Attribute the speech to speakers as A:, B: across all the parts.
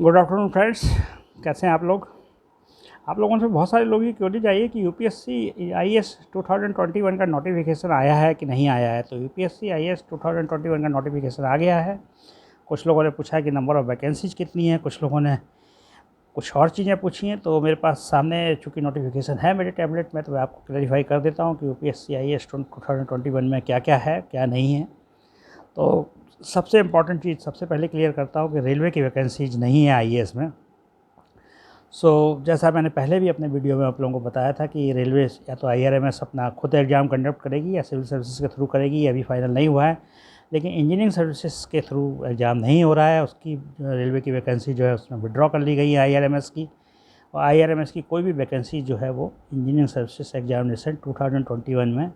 A: Good afternoon friends, कैसे हैं आप लोग। आप लोगों से बहुत सारे लोगों की क्वेरी चाहिए कि यूपीएससी आईएएस 2021 का नोटिफिकेशन आया है कि नहीं आया है। तो यूपीएससी आईएएस 2021 का नोटिफिकेशन आ गया है। कुछ लोगों ने पूछा कि नंबर ऑफ़ वैकेंसीज कितनी है, कुछ लोगों ने कुछ और चीज़ें पूछी हैं। तो मेरे पास सामने चूँकि नोटिफिकेशन है मेरे टैबलेट में, तो मैं आपको क्लैरिफाई कर देता हूँ कि यूपीएससी आईएएस 2021 में क्या क्या है, क्या नहीं है। तो सबसे इम्पॉर्टेंट चीज़ सबसे पहले क्लियर करता हूँ कि रेलवे की वैकेंसीज नहीं है आईएएस में। जैसा मैंने पहले भी अपने वीडियो में आप लोगों को बताया था कि रेलवे या तो आईआरएमएस अपना खुद एग्ज़ाम कंडक्ट करेगी या सिविल सर्विसेज के थ्रू करेगी। ये अभी फाइनल नहीं हुआ है, लेकिन इंजीनियरिंग सर्विसेज के थ्रू एग्ज़ाम नहीं हो रहा है। उसकी रेलवे की वैकेंसी जो है उसमें विड्रॉ कर ली गई है आईआरएमएस की। और आईआरएमएस की कोई भी वैकेंसी जो है वो इंजीनियरिंग सर्विसेज एग्जामिनेशन 2021 में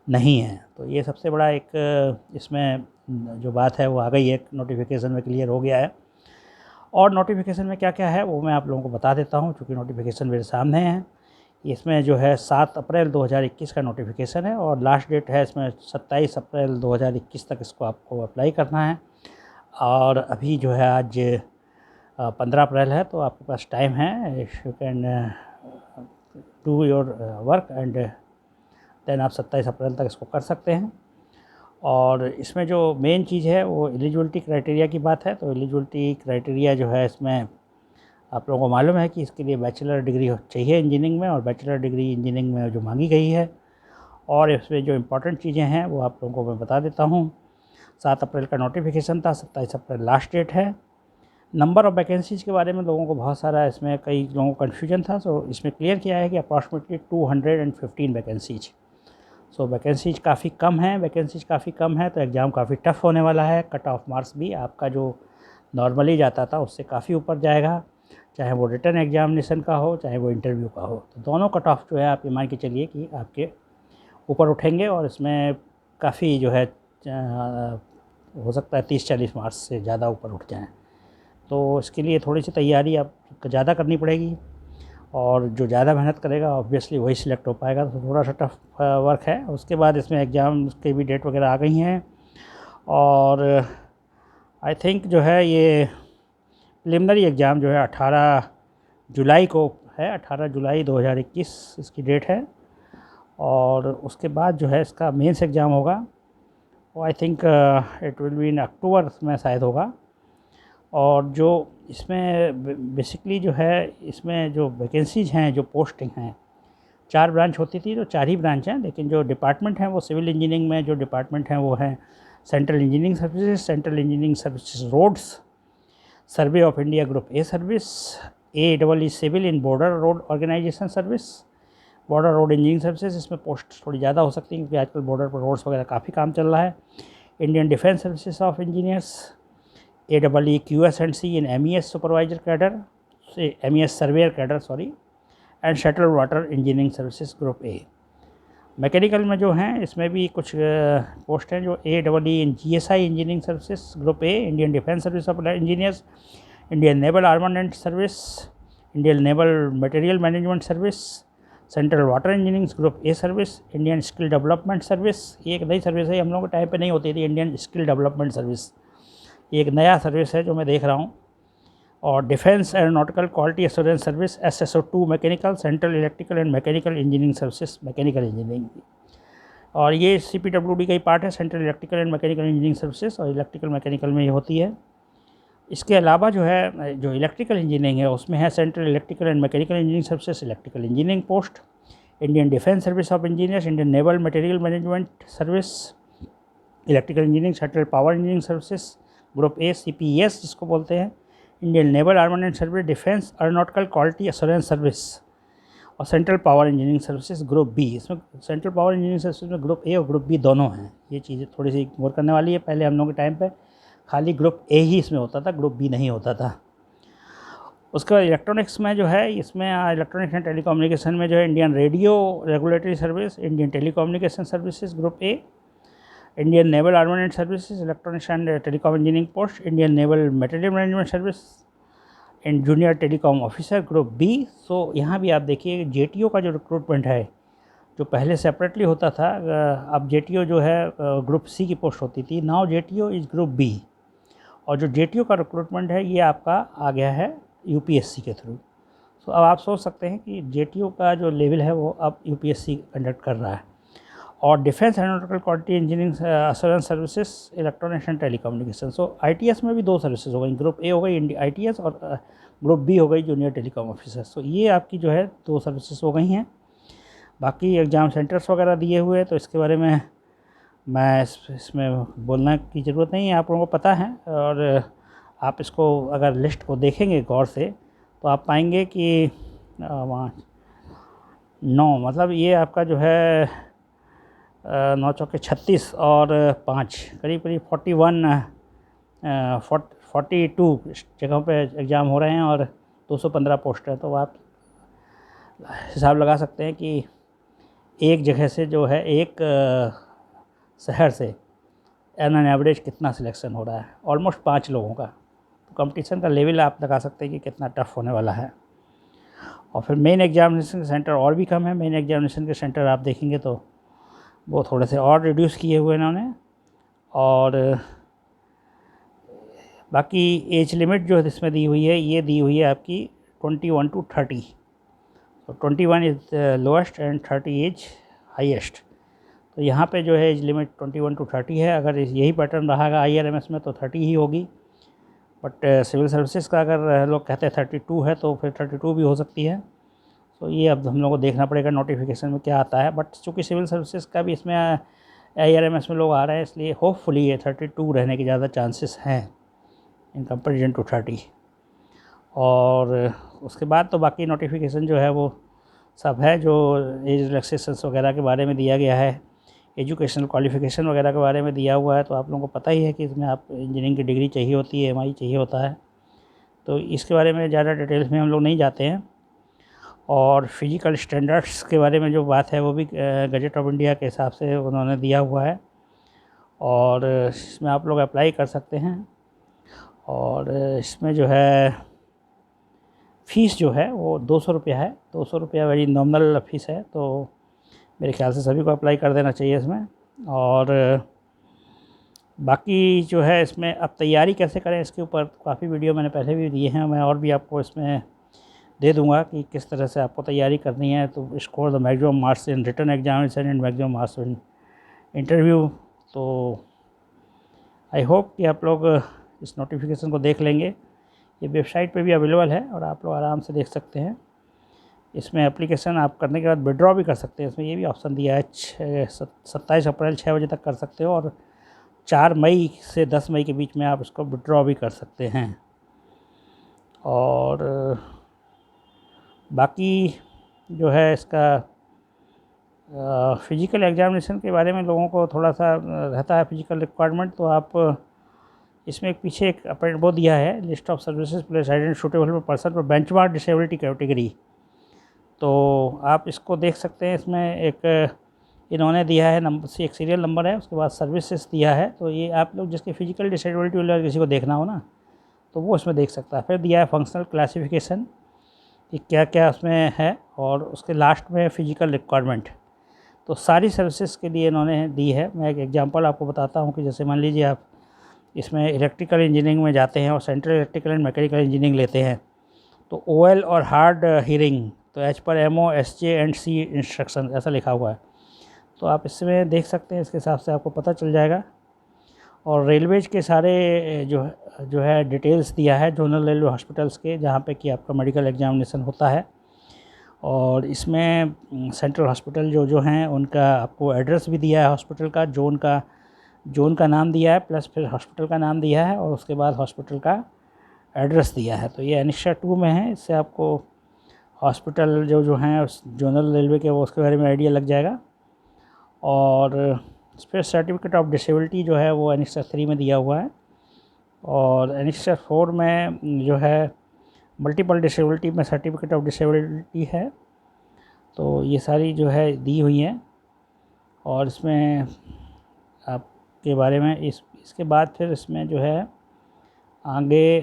A: नहीं है। तो ये सबसे बड़ा एक इसमें जो बात है वो आ गई है, नोटिफिकेशन में क्लियर हो गया है। और नोटिफिकेशन में क्या क्या है वो मैं आप लोगों को बता देता हूँ, क्योंकि नोटिफिकेशन मेरे सामने है। इसमें जो है 7 अप्रैल 2021 का नोटिफिकेशन है और लास्ट डेट है इसमें 27 अप्रैल 2021 तक इसको आपको अप्लाई करना है। और अभी जो है आज 15 अप्रैल है, तो आपके पास टाइम है। You can do your work and then आप 27 अप्रैल तक इसको कर सकते हैं। और इसमें जो मेन चीज़ है वो एलिजिबिलिटी क्राइटेरिया की बात है। तो एलिजिबिलिटी क्राइटेरिया जो है इसमें आप लोगों को मालूम है कि इसके लिए बैचलर डिग्री चाहिए इंजीनियरिंग में, और बैचलर डिग्री इंजीनियरिंग में जो मांगी गई है। और इसमें जो इम्पोर्टेंट चीज़ें हैं वो आप लोगों को मैं बता देता हूँ। 7 अप्रैल का नोटिफिकेशन था, 27 अप्रैल लास्ट डेट है। नंबर ऑफ़ वैकेंसीज़ के बारे में लोगों को बहुत सारा इसमें कई लोगों को कन्फ्यूजन था। इसमें क्लियर किया है कि अप्रॉक्सीमेटली 215 वैकेंसीज। वैकेंसीज काफ़ी कम है, तो एग्ज़ाम काफ़ी टफ़ होने वाला है। कट ऑफ मार्क्स भी आपका जो नॉर्मली जाता था उससे काफ़ी ऊपर जाएगा, चाहे वो रिटन एग्जामिनेशन का हो चाहे वो इंटरव्यू का हो। तो दोनों कट ऑफ जो है आप ये मान के चलिए कि आपके ऊपर उठेंगे, और इसमें काफ़ी जो है हो सकता है 30-40 मार्क्स से ज़्यादा ऊपर उठ जाएँ। तो इसके लिए थोड़ी सी तैयारी आप ज़्यादा करनी पड़ेगी, और जो ज़्यादा मेहनत करेगा ऑब्वियसली वही सिलेक्ट हो पाएगा। तो थोड़ा सा टफ वर्क है। उसके बाद इसमें एग्ज़ाम की भी डेट वगैरह आ गई हैं, और आई थिंक जो है ये प्रिलिमिनरी एग्ज़ाम जो है 18 जुलाई को है। 18 जुलाई 2021 इसकी डेट है। और उसके बाद जो है इसका मेंस एग्ज़ाम होगा, वो I think it will be in October में शायद होगा। और जो इसमें बेसिकली जो है इसमें जो वैकेंसीज हैं, जो पोस्टिंग हैं, 4 ब्रांच होती थी, तो 4 ही ब्रांच हैं। लेकिन जो डिपार्टमेंट हैं वो सिविल इंजीनियरिंग में जो डिपार्टमेंट हैं वो हैं central engineering services, central engineering services roads, survey of India group A service, AEE civil in border road organisation service, border road engineering services. इसमें पोस्ट थोड़ी ज़्यादा हो सकती है क्योंकि आजकल बॉर्डर पर रोड्स वगैरह काफ़ी काम चल रहा है। Indian defence services of engineers, AEE QS&C in MES supervisor cadre, MES surveyor cadre sorry, and shuttle water engineering services group A. Mechanical में जो हैं इसमें भी कुछ पोस्ट हैं जो AEE in GSI engineering services group A, Indian defence service of engineers, Indian naval armament service, Indian naval material management service, central water engineering group A service, Indian skill development service. ये एक नई service है, हम लोगों के time पे नहीं होती थी। इंडियन स्किल डेवलपमेंट सर्विस एक नया सर्विस है जो मैं देख रहा हूँ। और defence aeronautical quality assurance service SSO2 mechanical, central electrical and mechanical engineering services mechanical engineering. और ये CPWD का ही पार्ट है, central electrical and mechanical engineering services, और इलेक्ट्रिकल मैकेनिकल में ये होती है। इसके अलावा जो है जो इलेक्ट्रिकल इंजीनियरिंग है उसमें है central electrical and mechanical engineering services electrical engineering post, Indian defence service of engineers, Indian naval material management service, electrical engineering, central power engineering services group A CPES जिसको बोलते हैं, Indian naval armament service, defence aeronautical quality assurance service, और central power engineering services group B. इसमें central power engineering services में group A और group B दोनों हैं। ये चीज़ें थोड़ी सी इग्नोर करने वाली है। पहले हम लोगों के टाइम पे खाली ग्रुप ए ही इसमें होता था, ग्रुप बी नहीं होता था। उसके बाद इलेक्ट्रॉनिक्स में जो है इसमें इलेक्ट्रॉनिक्स एंड टेलीकम्युनिकेशन में जो है Indian radio regulatory service, Indian telecommunication services group A, Indian naval armament services electronics and telecom engineering post, Indian naval material management service and junior telecom officer group B. यहाँ भी आप देखिए JTO का जो recruitment है, जो पहले separately होता था, अब JTO जो है ग्रुप C की पोस्ट होती थी। Now JTO is group B, और जो JTO का रिक्रूटमेंट है ये आपका आ गया है UPSC के थ्रू। सो अब आप सोच सकते हैं कि JTO का जो लेवल है वो अब UPSC कंडक्ट कर रहा है। और defence aeronautical quality engineering assurance services, electronics and telecommunication. So ITS में भी 2 सर्विसेज हो गई, ग्रुप A हो गई ITS और ग्रुप B हो गई जूनियर टेलीकॉम ऑफिसर। सो ये आपकी जो है 2 सर्विसेज हो गई हैं। बाकी एग्ज़ाम सेंटर्स वगैरह दिए हुए तो इसके बारे में मैं इसमें बोलना की ज़रूरत नहीं है, आप लोगों को पता है। और आप इसको अगर लिस्ट को देखेंगे गौर से तो आप पाएंगे कि वहाँ 9 मतलब ये आपका जो है 9 चौके 36 और 5 करीब करीब 42 जगहों पे एग्ज़ाम हो रहे हैं और 215 पोस्ट है। तो आप हिसाब लगा सकते हैं कि एक जगह से जो है एक शहर से एन एवरेज कितना सिलेक्शन हो रहा है, ऑलमोस्ट 5 लोगों का। तो कंपटीशन का लेवल आप लगा सकते हैं कि कितना टफ होने वाला है। और फिर मेन एग्जामिनेशन के सेंटर और भी कम है। मेन एग्जामिनेशन के सेंटर आप देखेंगे तो वो थोड़े से और रिड्यूस किए हुए इन्होंने। और बाकी एज लिमिट जो इसमें दी हुई है ये दी हुई है आपकी 21 to 30। तो 21 is lowest and 30 age highest. तो यहाँ पे जो है एज लिमिट 21 to 30 है। अगर यही पैटर्न रहेगा IRMS में तो 30 ही होगी, बट सिविल सर्विसेज का अगर लोग कहते हैं 32 है तो फिर 32 भी हो सकती है। तो ये अब हम लोग को देखना पड़ेगा नोटिफिकेशन में क्या आता है। बट चूँकि सिविल सर्विसेज का भी इसमें IRMS में लोग आ रहे हैं इसलिए होपफुली ये 32 रहने के ज़्यादा चांसेस हैं इन कंपेरिजन टू 30। और उसके बाद तो बाकी नोटिफिकेशन जो है वो सब है जो एज रिलैक्सेशंस वगैरह के बारे में दिया गया है, एजुकेशनल क्वालिफ़िकेशन वगैरह के बारे में दिया हुआ है। तो आप लोगों को पता ही है कि इसमें आप इंजीनियरिंग की डिग्री चाहिए होती है, MI चाहिए होता है। तो इसके बारे में ज़्यादा डिटेल्स में हम लोग नहीं जाते हैं। और फिज़िकल स्टैंडर्ड्स के बारे में जो बात है वो भी गजट ऑफ इंडिया के हिसाब से उन्होंने दिया हुआ है और इसमें आप लोग अप्लाई कर सकते हैं। और इसमें जो है फ़ीस जो है वो 200 रुपया है। 200 रुपया वेरी नॉमिनल फ़ीस है। तो मेरे ख्याल से सभी को अप्लाई कर देना चाहिए इसमें। और बाकी जो है इसमें अब तैयारी कैसे करें इसके ऊपर काफ़ी वीडियो मैंने पहले भी दिए हैं, मैं और भी आपको इसमें दे दूंगा कि किस तरह से आपको तैयारी करनी है। तो score the maximum marks in written examination and maximum marks in interview. तो आई होप कि आप लोग इस नोटिफिकेशन को देख लेंगे। ये वेबसाइट पे भी अवेलेबल है और आप लोग आराम से देख सकते हैं। इसमें एप्लीकेशन आप करने के बाद विड्रॉ भी कर सकते हैं। इसमें ये भी ऑप्शन दिया है 27 अप्रैल 6 बजे तक कर सकते हो और 4 मई से 10 मई के बीच में आप इसको विड्रॉ भी कर सकते हैं। और बाकी जो है इसका फ़िज़िकल एग्जामिनेशन के बारे में लोगों को थोड़ा सा रहता है फ़िज़िकल रिक्वायरमेंट। तो आप इसमें एक पीछे एक अपडेट वो दिया है, list of services place identified suitable person for benchmark disability category. तो आप इसको देख सकते हैं। इसमें एक इन्होंने दिया है नंबर से, एक सीरियल नंबर है, उसके बाद सर्विसेज दिया है। तो ये आप लोग जिसकी फ़िज़िकल डिसेबिलिटी वाला किसी को देखना हो ना तो वो इसमें देख सकता है। फिर दिया है फंक्शनल क्लासिफिकेशन कि क्या क्या उसमें है और उसके लास्ट में फ़िज़िकल रिक्वायरमेंट। तो सारी सर्विसेज के लिए इन्होंने दी है। मैं एक एग्जांपल आपको बताता हूँ कि जैसे मान लीजिए आप इसमें इलेक्ट्रिकल इंजीनियरिंग में जाते हैं और central electrical and mechanical engineering लेते हैं तो OL और हार्ड हीरिंग तो एज पर MO SJ and C instruction ऐसा लिखा हुआ है। तो आप इसमें देख सकते हैं, इसके हिसाब से आपको पता चल जाएगा। और रेलवेज के सारे जो है डिटेल्स दिया है जोनल रेलवे हॉस्पिटल्स के जहाँ पे कि आपका मेडिकल एग्जामिनेशन होता है। और इसमें सेंट्रल हॉस्पिटल जो हैं उनका आपको एड्रेस भी दिया है, हॉस्पिटल का जोन का नाम दिया है, प्लस फिर हॉस्पिटल का नाम दिया है और उसके बाद हॉस्पिटल का एड्रेस दिया है। तो ये एनेक्सा 2 में है। इससे आपको हॉस्पिटल जो हैं उस जोनल रेलवे के वो उसके बारे में आइडिया लग जाएगा। और फिर सर्टिफिकेट ऑफ डिसेबिलिटी जो है वो एनेक्सा 3 में दिया हुआ है। और एनेक्सा 4 में जो है मल्टीपल डिसेबिलिटी में सर्टिफिकेट ऑफ डिसेबिलिटी है। तो ये सारी जो है दी हुई हैं। और इसमें आपके बारे में इसके बाद फिर इसमें जो है आगे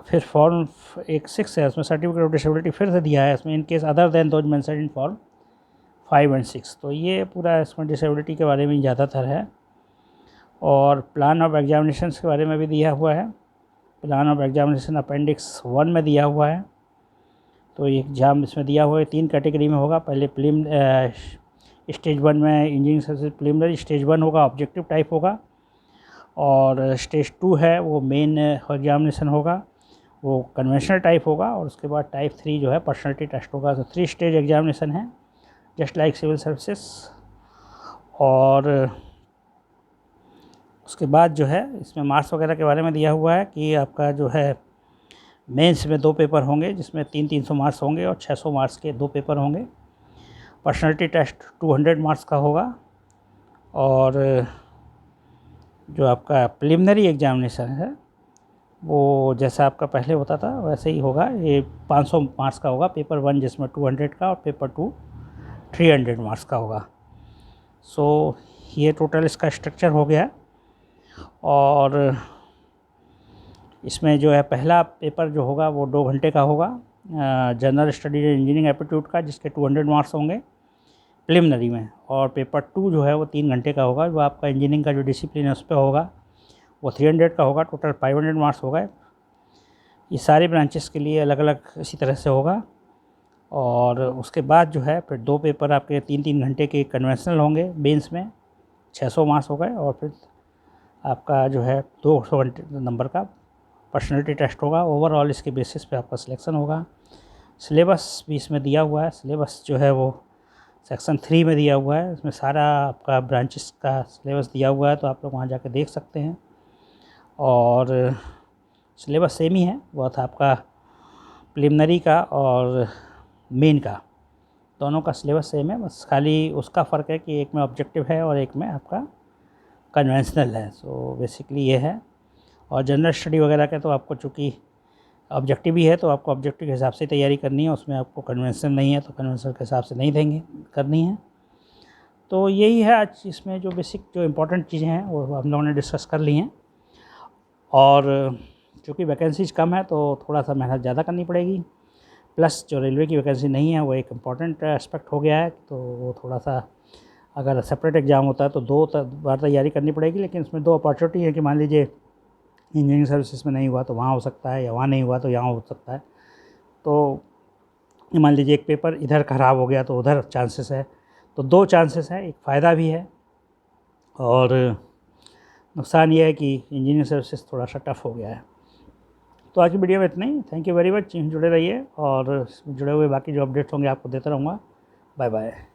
A: फिर फॉर्म एक 6 है, उसमें सर्टिफिकेट ऑफ डिसेबिलिटी फिर से दिया है। इसमें in case other than those mentioned in form 5 और 6। तो ये पूरा इसमें डिसेबिलिटी के बारे में ज़्यादातर है। और प्लान ऑफ एग्जामिनेशंस के बारे में भी दिया हुआ है। प्लान ऑफ एग्जामिनेशन अपेंडिक्स 1 में दिया हुआ है। तो ये एग्ज़ाम इसमें दिया हुआ है 3 कैटेगरी में होगा। पहले स्टेज 1 में इंजीनियरिंग सर्विसेज प्रिलिमिनरी, स्टेज 1 होगा ऑब्जेक्टिव टाइप होगा, और स्टेज 2 है वो मेन एग्जामिनेशन होगा, वो कन्वेंशनल टाइप होगा, और उसके बाद टाइप 3 जो है पर्सनैलिटी टेस्ट होगा। तो 3 स्टेज एग्जामिनेशन है जस्ट लाइक सिविल सर्विसेज। और उसके बाद जो है इसमें मार्क्स वगैरह के बारे में दिया हुआ है कि आपका जो है मेंस में 2 पेपर होंगे जिसमें 300 मार्क्स होंगे, और 600 मार्क्स के 2 पेपर होंगे। पर्सनैलिटी टेस्ट 200 मार्क्स का होगा, और जो आपका प्रिलिमिनरी एग्जामिनेशन है वो जैसा आपका पहले होता था वैसे ही होगा। ये 500 मार्क्स का होगा, पेपर 1 जिसमें 200 का, और पेपर 2 300 मार्क्स का होगा। सो ये टोटल इसका स्ट्रक्चर हो गया। और इसमें जो है पहला पेपर जो होगा वो 2 घंटे का होगा, जनरल स्टडीज इंजीनियरिंग एप्टीट्यूड का, जिसके 200 मार्क्स होंगे प्रिलिमिनरी में। और पेपर 2 जो है वो 3 घंटे का होगा, वो आपका इंजीनियरिंग का जो डिसिप्लिन है उस पर होगा, वो 300 का होगा। टोटल 500 मार्क्स होगा। ये सारे ब्रांचेस के लिए अलग अलग इसी तरह से होगा। और उसके बाद जो है फिर 2 पेपर आपके 3-3 घंटे के कन्वेंशनल होंगे मेंस में, 600 मार्क्स हो गए। और फिर आपका जो है 200 नंबर का पर्सनैलिटी टेस्ट होगा। ओवरऑल इसके बेसिस पे आपका सिलेक्शन होगा। सिलेबस भी इसमें दिया हुआ है। सिलेबस जो है वो सेक्शन 3 में दिया हुआ है। इसमें सारा आपका ब्रांचेस का सिलेबस दिया हुआ है, तो आप लोग वहाँ जाके देख सकते हैं। और सिलेबस सेम ही है, बहुत आपका प्रिलिमिनरी का और मेन का दोनों का सिलेबस सेम है, बस खाली उसका फ़र्क है कि एक में ऑब्जेक्टिव है और एक में आपका कन्वेंशनल है। सो बेसिकली ये है। और जनरल स्टडी वगैरह का तो आपको चूँकि ऑब्जेक्टिव ही है तो आपको ऑब्जेक्टिव के हिसाब से तैयारी करनी है, उसमें आपको कन्वेंशनल नहीं है तो कन्वेंशनल के हिसाब से नहीं देंगे, करनी है। तो यही है आज इसमें जो बेसिक जो इम्पोर्टेंट चीज़ें हैं वो हम लोगों ने डिस्कस कर ली हैं। और चूँकि वैकेंसीज कम है तो थोड़ा सा मेहनत ज़्यादा करनी पड़ेगी, प्लस जो रेलवे की वैकेंसी नहीं है वो एक इम्पॉर्टेंट एस्पेक्ट हो गया है, तो वो थोड़ा सा अगर सेपरेट एग्ज़ाम होता है तो 2 बार तैयारी करनी पड़ेगी। लेकिन इसमें 2 अपॉर्चुनिटी है कि मान लीजिए इंजीनियरिंग सर्विसेज में नहीं हुआ तो वहाँ हो सकता है, या वहाँ नहीं हुआ तो यहाँ हो सकता है। तो मान लीजिए एक पेपर इधर ख़राब हो गया तो उधर चांसेस है, तो 2 चांसेस है, एक फ़ायदा भी है और नुकसान ये है कि इंजीनियरिंग सर्विसेज थोड़ा सा टफ हो गया है। तो आज की वीडियो में इतना ही। थैंक यू वेरी मच, जुड़े रहिए और जुड़े हुए बाकी जो अपडेट्स होंगे आपको देता रहूँगा। Bye bye.